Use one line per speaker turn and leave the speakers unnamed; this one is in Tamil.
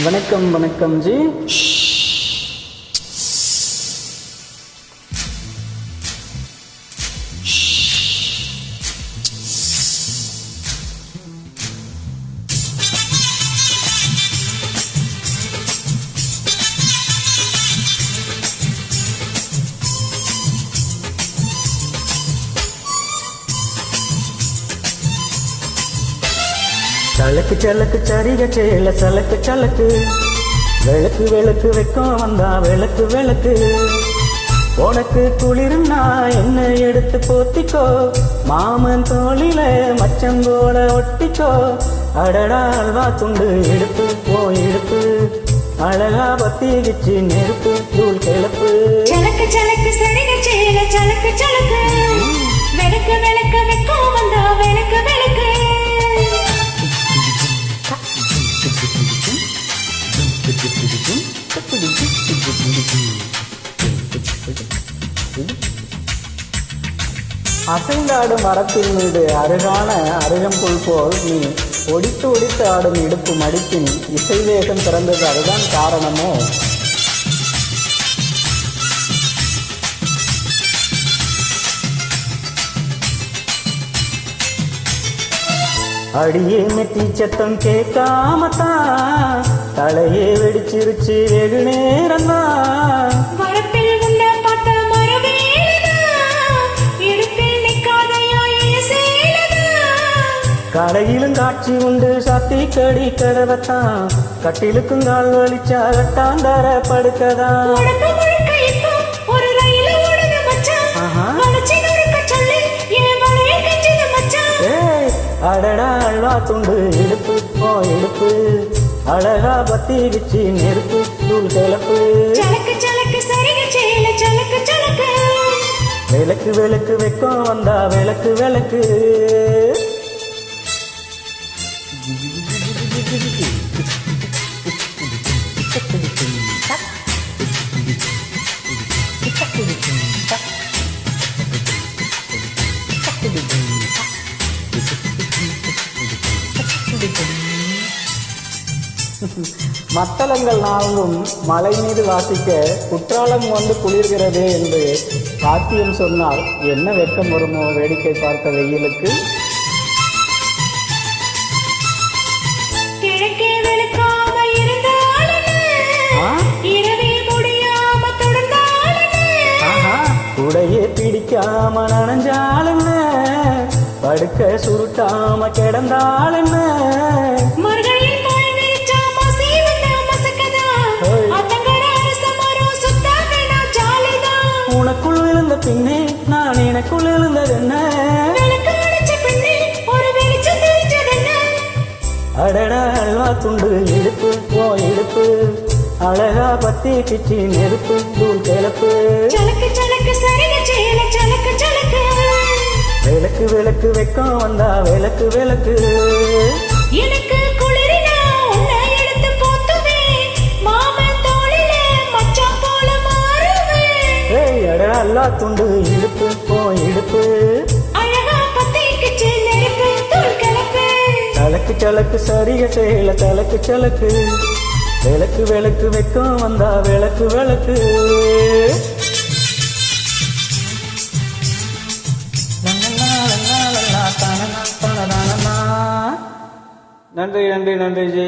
வணக்கம் வணக்கம் ஜி. சலக்கு சலக்கு சரிக சேல சலக்கு சலக்கு விளக்கு விளக்கு வைக்கும் வந்தா விளக்கு விளக்கு உனக்கு குளிர்னா என்ன எடுத்து போத்திக்கோ மாமன் தோளில மச்சங்கோட ஒட்டிக்கோ அடடா அல்வா துண்டு எடுப்பு போ எடுப்பு அழகா பத்திகிச்சு நெருப்பு தூள் கிளப்பு
சலக்கு சலக்கு சரிக சேல சலக்கு சலக்கு விளக்கு விளக்கு வைக்கும் வந்தா விளக்கு விளக்கு
அசைந்தாடும் மரத்தின் மீது அருகான அருகம்புல் போல் நீ ஒடித்து ஒடித்து ஆடும் இடுப்பு மடிப்பின் இசைவேகம் பிறந்தது. அதுதான் காரணமோ? அடியே மெட்டி சத்தம் கேட்காமத்தான் தலையே வெடிச்சிருச்சு வெகு நேரம்தான்.
வரப்பில் உள்ள பார்த்த மரவேலனா இடுப்பில் நிக்காதையா ஏசேலனா
கடையிலும் காட்சி உண்டு சாத்தி கடி கதவத்தான் கட்டிலுக்கும் கால் வலிச்சா கட்டாந்தர படுக்கதான்.
உடம்பு முழுக்க இப்போ ஒரு ரயில ஓடுது மச்சான் வளைச்சி நொறுக்க சொல்லி என் வளைய கெஞ்சது மச்சான்.
ஏய் அடடா அல்வா துண்டு இடுப்பு போ இடுப்பு அழகா பத்தி வச்சு நெருப்பு தூள் கிளப்பு
சலக்கு சலக்கு சரிக சேல சலக்கு சலக்கு
விளக்கு விளக்கு வைக்கும் வந்தா விளக்கு விளக்கு மத்தளங்கள் நாளும் மலை மீது வாசிக்க குற்றாலம் வந்து குளிர்கிறதே என்று சாத்தியம் சொன்னால் என்ன வெட்கம் வருமோ வேடிக்கை பார்த்த வெயிலுக்கு.
கிழக்கே வெளுக்காம இருந்தாலும் இரவே முடியாம தொடர்ந்தாலும்
கூடையே பிடிக்காம நனைஞ்சாலும் படுக்க சுருட்டாம கிடந்தாலும்
மறுகளில் போய் விரிச்சா மசி வந்தா மசக்கதா அத்தங்கட அரசமரோ சுத்தா வேணா ஜாலிதான்.
உனக்குள் விழுந்த பின்னே நான் எனக்குள் விழுந்தது என்ன
விளக்கு அடிச்ச பின்னே ஒரு வெளிச்சம் தெரிஞ்சதென்ன.
அடடா அல்வா துண்டு இடுப்பு போ இடுப்பு அழகா பத்தி கிச்சி நெருப்பு தூள் கிளப்பு
சலக்கு சலக்கு சரிக சேல சலக்கு சலக்கு
விளக்கு விளக்கு வைக்கும் வந்தா விளக்கு விளக்கு
எனக்கு குளிரினா உன்னை எடுத்து போத்துவேன் மாமன் தோளில மச்சான் போல மாறுவேன்.
ஏய் அடடா அல்லா துண்டு இடுப்பு போ இடுப்பு
அழகா பத்திக்கிச்சு நெருப்பு தூள் கிளப்பு
சலக்கு சலக்கு சரிக சேல சலக்கு சலக்கு விளக்கு விளக்கு வைக்கும் வந்தா விளக்கு விளக்கு. நன்றி நன்றி நன்றி ஜி.